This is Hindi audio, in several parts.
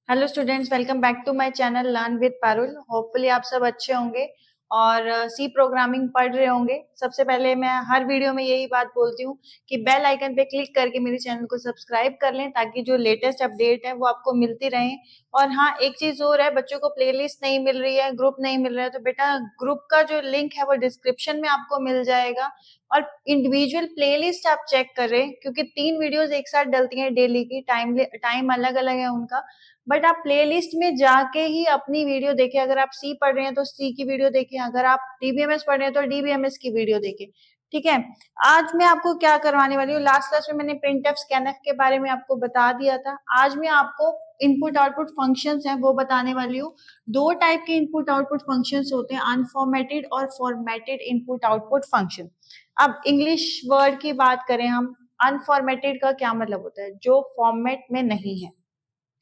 Hello students, welcome back to my channel learn with Parul. Hopefully आप सब अच्छे होंगे और सी प्रोग्रामिंग पढ़ रहे होंगे। सबसे पहले मैं हर वीडियो में यही बात बोलती हूँ कि बेल आइकन पे क्लिक करके मेरे चैनल को सब्सक्राइब कर लें ताकि जो लेटेस्ट अपडेट है वो आपको मिलती रहे। और हाँ, एक चीज और है, बच्चों को प्लेलिस्ट नहीं मिल रही है, ग्रुप नहीं मिल रहा है, तो बेटा ग्रुप का जो लिंक है वो डिस्क्रिप्शन में आपको मिल जाएगा। और इंडिविजुअल प्लेलिस्ट आप चेक करें क्योंकि 3 वीडियोस एक साथ डलती हैं डेली की, टाइम अलग अलग है उनका। बट आप प्लेलिस्ट में जाके ही अपनी वीडियो देखें। अगर आप सी पढ़ रहे हैं तो सी की वीडियो देखें, अगर आप डीबीएमएस पढ़ रहे हैं तो डीबीएमएस की वीडियो देखें। ठीक है, आज मैं आपको क्या करवाने वाली हूँ, लास्ट क्लास में मैंने प्रिंटफ स्कैनफ के बारे में आपको बता दिया था। आज मैं आपको इनपुट आउटपुट फंक्शंस हैं वो बताने वाली हूँ। 2 टाइप के इनपुट आउटपुट फंक्शंस होते हैं, अनफॉर्मेटेड और फॉर्मेटेड इनपुट आउटपुट फंक्शन। अब इंग्लिश वर्ड की बात करें हम, अनफॉर्मेटेड का क्या मतलब होता है? जो फॉर्मेट में नहीं है।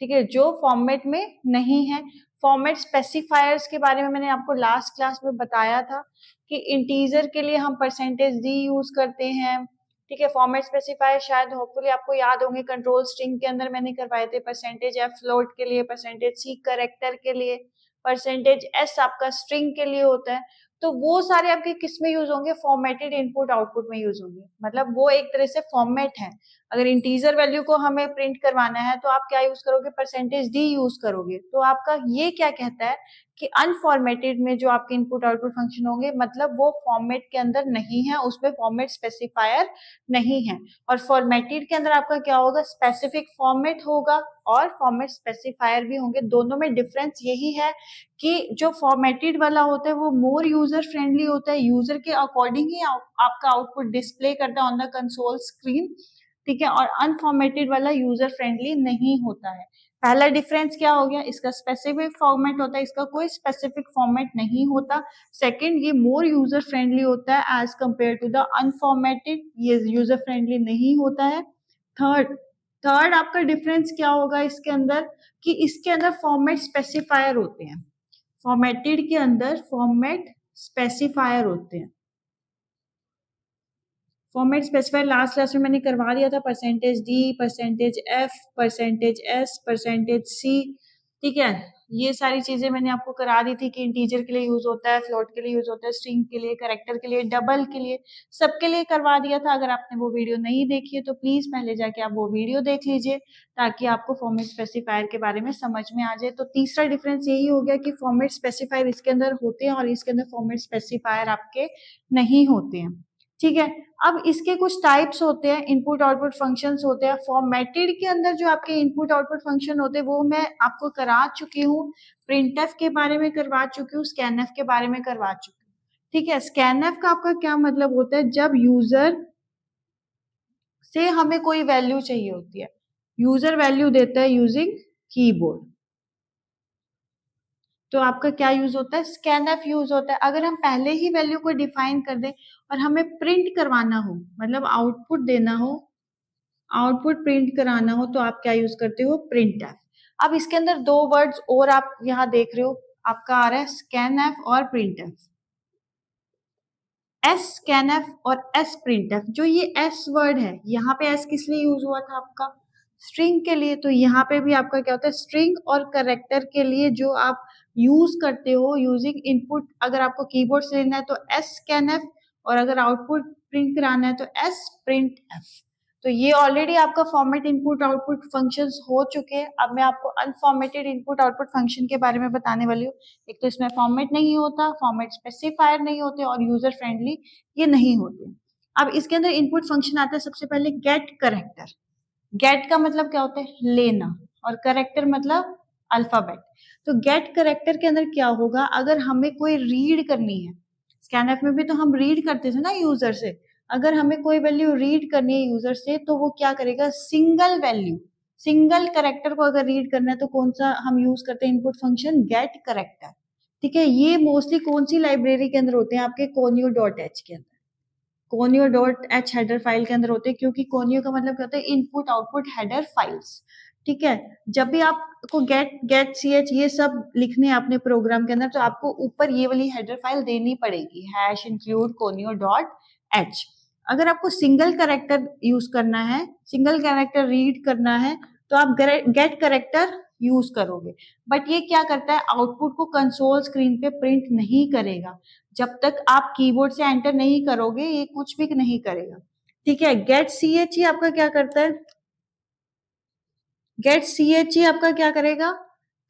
ठीक है, जो फॉर्मेट में नहीं है। फॉर्मेट स्पेसिफायर्स के बारे में मैंने आपको लास्ट क्लास में बताया था कि इंटीजर के लिए हम परसेंटेज डी यूज करते हैं। ठीक है, फॉर्मेट स्पेसिफायर शायद होपफुली आपको याद होंगे, कंट्रोल स्ट्रिंग के अंदर मैंने करवाए थे। परसेंटेज एफ फ्लोट के लिए, परसेंटेज सी कैरेक्टर के लिए, परसेंटेज एस आपका स्ट्रिंग के लिए होता है। तो वो सारे आपके किस में यूज होंगे? फॉर्मेटेड इनपुट आउटपुट में यूज होंगे। मतलब वो एक तरह से फॉर्मेट है। अगर इंटीजर वैल्यू को हमें प्रिंट करवाना है तो आप क्या यूज करोगे? परसेंटेज डी यूज करोगे। तो आपका ये क्या कहता है कि अनफॉर्मेटेड में जो आपके इनपुट आउटपुट फंक्शन होंगे, मतलब वो फॉर्मेट के अंदर नहीं है, उसमें फॉर्मेट स्पेसिफायर नहीं है। और फॉर्मेटेड के अंदर आपका क्या होगा? स्पेसिफिक फॉर्मेट होगा और फॉर्मेट स्पेसिफायर भी होंगे। दोनों में डिफरेंस यही है कि जो फॉर्मेटेड वाला होता है वो मोर यूजर फ्रेंडली होता है, यूजर के अकॉर्डिंग ही आपका आउटपुट डिस्प्ले करता है ऑन द कंसोल स्क्रीन। ठीक है, और अनफॉर्मेटेड वाला यूजर फ्रेंडली नहीं होता है। पहला डिफरेंस क्या हो गया? इसका स्पेसिफिक फॉर्मेट होता है, इसका कोई स्पेसिफिक फॉर्मेट नहीं होता। सेकंड, ये मोर यूजर फ्रेंडली होता है as compared to the unformatted, ये यूजर फ्रेंडली नहीं होता है। थर्ड थर्ड आपका डिफरेंस क्या होगा इसके अंदर? कि इसके अंदर फॉर्मेट स्पेसिफायर होते हैं। फॉर्मेटेड के अंदर फॉर्मेट स्पेसिफायर होते हैं। फॉर्मेट स्पेसिफायर लास्ट क्लास में मैंने करवा दिया था, percentage D, percentage F, percentage S, percentage C. ठीक है, ये सारी चीजें मैंने आपको करा दी थी कि इंटीजर के लिए यूज होता है, फ्लोट के लिए यूज होता है, स्ट्रिंग के लिए, कैरेक्टर के लिए, डबल के लिए, सबके लिए करवा दिया था। अगर आपने वो वीडियो नहीं देखी है तो प्लीज पहले जाके आप वो वीडियो देख लीजिए ताकि आपको फॉर्मेट स्पेसिफायर के बारे में समझ में आ जाए। तो तीसरा डिफरेंस यही हो गया कि फॉर्मेट स्पेसिफायर इसके अंदर होते हैं और इसके अंदर फॉर्मेट स्पेसिफायर आपके नहीं होते हैं। ठीक है, अब इसके कुछ टाइप्स होते हैं, इनपुट आउटपुट फंक्शंस होते हैं। फॉर्मेटेड के अंदर जो आपके इनपुट आउटपुट फंक्शन होते हैं वो मैं आपको करा चुकी हूँ, प्रिंटफ के बारे में करवा चुकी हूँ, स्कैनफ के बारे में करवा चुकी हूँ। ठीक है, स्कैनफ का आपका क्या मतलब होता है? जब यूजर से हमें कोई वैल्यू चाहिए होती है, यूजर वैल्यू देता है यूजिंग कीबोर्ड, तो आपका क्या यूज होता है? स्कैनफ यूज होता है। अगर हम पहले ही वैल्यू को डिफाइन कर दें और हमें प्रिंट करवाना हो, मतलब आउटपुट देना हो, आउटपुट प्रिंट कराना हो, तो आप क्या यूज करते हो? प्रिंटफ। अब इसके अंदर 2 वर्ड्स और आप यहाँ देख रहे हो, आपका आ रहा है स्कैनफ और प्रिंटफ। एस स्कैनफ और एस प्रिंटफ। जो ये एस वर्ड है, यहाँ पे एस किस लिए यूज हुआ था? आपका स्ट्रिंग के लिए। तो यहाँ पे भी आपका क्या होता है? स्ट्रिंग और कैरेक्टर के लिए जो आप यूज करते हो यूजिंग इनपुट, अगर आपको कीबोर्ड से लेना है तो एस स्कैनफ, और अगर आउटपुट प्रिंट कराना है तो एस प्रिंट एफ। तो ये ऑलरेडी आपका फॉर्मेट इनपुट आउटपुट फंक्शंस हो चुके हैं। अब मैं आपको अनफॉर्मेटेड इनपुट आउटपुट फंक्शन के बारे में बताने वाली हूँ। एक तो इसमें फॉर्मेट नहीं होता, फॉर्मेट स्पेसिफायर नहीं होते और यूजर फ्रेंडली ये नहीं होते। अब इसके अंदर इनपुट फंक्शन आता है सबसे पहले गेट करेक्टर। गेट का मतलब क्या होता है? लेना, और करेक्टर मतलब अल्फाबेट। तो गेट करेक्टर के अंदर क्या होगा? अगर हमें कोई रीड करनी है, स्कैनफ में भी तो हम रीड करते थे ना यूजर से, अगर हमें कोई वैल्यू रीड करनी है यूजर से तो वो क्या करेगा? सिंगल वैल्यू, सिंगल करेक्टर को अगर रीड करना है तो कौन सा हम यूज करते हैं? Input function get character. ठीक है, ये मोस्टली कौन सी लाइब्रेरी के अंदर होते हैं? आपके conio.h के अंदर, conio.h हेडर फाइल के अंदर होते हैं, क्योंकि conio का मतलब क्या होता है? Input output header files. ठीक है, जब भी आपको गेट ch ये सब लिखने हैं अपने प्रोग्राम के अंदर तो आपको ऊपर ये वाली हेडर फाइल देनी पड़ेगी, #include conio.h। अगर आपको सिंगल कैरेक्टर यूज करना है, सिंगल कैरेक्टर रीड करना है, तो आप गेट कैरेक्टर यूज करोगे। बट ये क्या करता है, आउटपुट को कंसोल स्क्रीन पे प्रिंट नहीं करेगा। जब तक आप कीबोर्ड से एंटर नहीं करोगे ये कुछ भी नहीं करेगा। ठीक है, गेट ch आपका क्या करता है, गेट ch आपका क्या करेगा,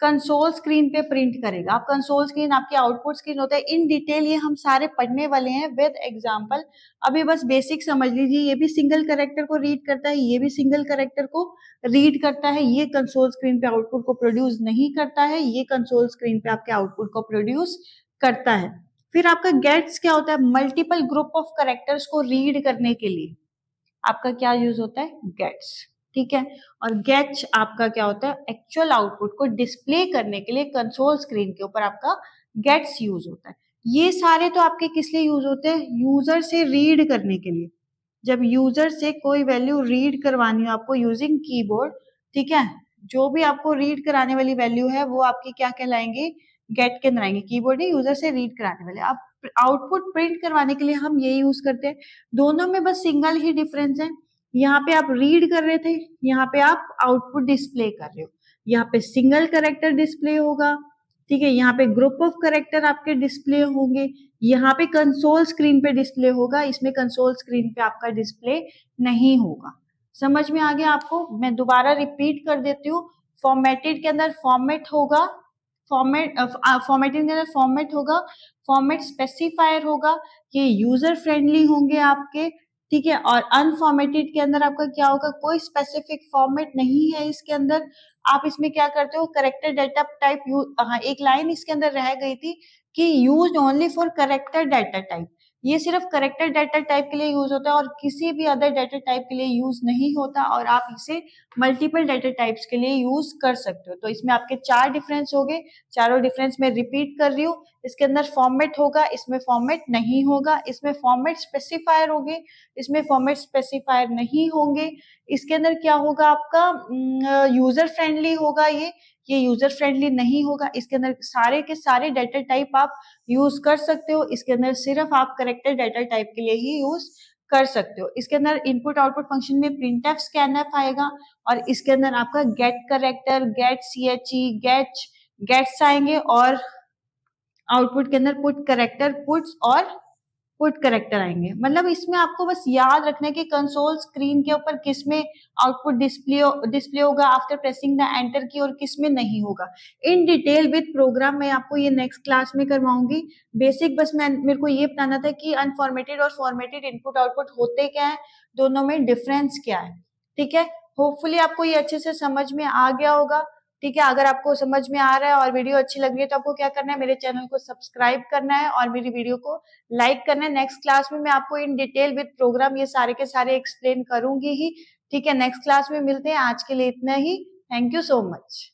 कंसोल स्क्रीन पे प्रिंट करेगा। आप कंसोल स्क्रीन आपकी आउटपुट स्क्रीन होता है। इन डिटेल ये हम सारे पढ़ने वाले हैं विद एग्जांपल। अभी बस बेसिक समझ लीजिए, ये भी सिंगल कैरेक्टर को रीड करता है, ये भी सिंगल कैरेक्टर को रीड करता है। ये कंसोल स्क्रीन पे आउटपुट को प्रोड्यूस नहीं करता है, ये कंसोल स्क्रीन पे आपके आउटपुट को प्रोड्यूस करता है। फिर आपका गेट्स क्या होता है, मल्टीपल ग्रुप ऑफ कैरेक्टर्स को रीड करने के लिए आपका क्या यूज होता है, गेट्स। ठीक है, और गेट आपका क्या होता है, एक्चुअल आउटपुट को डिस्प्ले करने के लिए कंसोल स्क्रीन के ऊपर आपका गेट्स यूज होता है। ये सारे तो आपके किस लिए यूज होते हैं, यूजर से रीड करने के लिए। जब यूजर से कोई वैल्यू रीड करवानी हो आपको यूजिंग कीबोर्ड, ठीक है, जो भी आपको रीड कराने वाली वैल्यू है वो आपकी क्या कहलाएंगे, गेट के अंदर आएंगे। कीबोर्ड है यूजर से रीड कराने वाले। आप आउटपुट प्रिंट करवाने के लिए हम ये यूज करते हैं। दोनों में बस सिंगल ही डिफरेंस है, यहाँ पे आप रीड कर रहे थे, यहाँ पे आप आउटपुट डिस्प्ले कर रहे हो। यहाँ पे सिंगल कैरेक्टर डिस्प्ले होगा, ठीक है, यहाँ पे ग्रुप ऑफ कैरेक्टर आपके डिस्प्ले होंगे, यहाँ पे कंसोल स्क्रीन पे डिस्प्ले होगा, इसमें कंसोल स्क्रीन पे आपका डिस्प्ले नहीं होगा। समझ में आ गया आपको? मैं दोबारा रिपीट कर देती हूँ। फॉर्मेटेड के अंदर फॉर्मेट होगा, फॉर्मेटेड के अंदर फॉर्मेट होगा, फॉर्मेट स्पेसिफायर होगा, ये यूजर फ्रेंडली होंगे आपके, ठीक है। और अनफॉर्मेटेड के अंदर आपका क्या होगा, कोई स्पेसिफिक फॉर्मेट नहीं है इसके अंदर। आप इसमें क्या करते हो, करेक्टर डाटा टाइप यूज, हाँ एक लाइन इसके अंदर रह गई थी कि use only for character data type. ये सिर्फ करेक्टर डाटा टाइप के लिए यूज होता है और किसी भी अदर डाटा टाइप के लिए यूज नहीं होता, और आप इसे मल्टीपल डाटा टाइप्स के लिए यूज कर सकते हो। तो इसमें आपके 4 डिफरेंस हो गए, चारों डिफरेंस में रिपीट कर रही हूँ। इसके अंदर फॉर्मेट होगा, इसमें फॉर्मेट नहीं होगा, इसमें फॉर्मेट स्पेसिफायर होंगे, इसमें फॉर्मेट स्पेसिफायर नहीं होंगे। इसके अंदर क्या होगा आपका, यूजर फ्रेंडली होगा, ये यूजर फ्रेंडली नहीं होगा। इसके अंदर सारे के सारे डाटा टाइप आप यूज कर सकते हो, इसके अंदर सिर्फ आप करेक्टर डाटा टाइप के लिए ही यूज कर सकते हो। इसके अंदर इनपुट आउटपुट फंक्शन में प्रिंटफ स्कैनफ आएगा, और इसके अंदर आपका गेट करेक्टर, गेट चे, गेट्स आएंगे, और आउटपुट के अंदर पुट करेक्टर, पुट्स और पुट करेक्टर आएंगे। मतलब इसमें आपको बस याद रखना है कि कंसोल स्क्रीन के ऊपर किस में आउटपुट डिस्प्ले होगा आफ्टर प्रेसिंग द एंटर की, और किस में नहीं होगा। इन डिटेल विद प्रोग्राम मैं आपको ये नेक्स्ट क्लास में करवाऊंगी। बेसिक बस मेरे को ये बताना था कि अनफॉर्मेटेड और फॉर्मेटेड इनपुट आउटपुट होते क्या है, दोनों में डिफरेंस क्या है। ठीक है, होपफुली आपको ये अच्छे से समझ में आ गया होगा। ठीक है, अगर आपको समझ में आ रहा है और वीडियो अच्छी लग रही है तो आपको क्या करना है, मेरे चैनल को सब्सक्राइब करना है और मेरी वीडियो को लाइक करना है। नेक्स्ट क्लास में मैं आपको इन डिटेल विद प्रोग्राम ये सारे के सारे एक्सप्लेन करूंगी ही। ठीक है, नेक्स्ट क्लास में मिलते हैं। आज के लिए इतना ही। Thank you so much.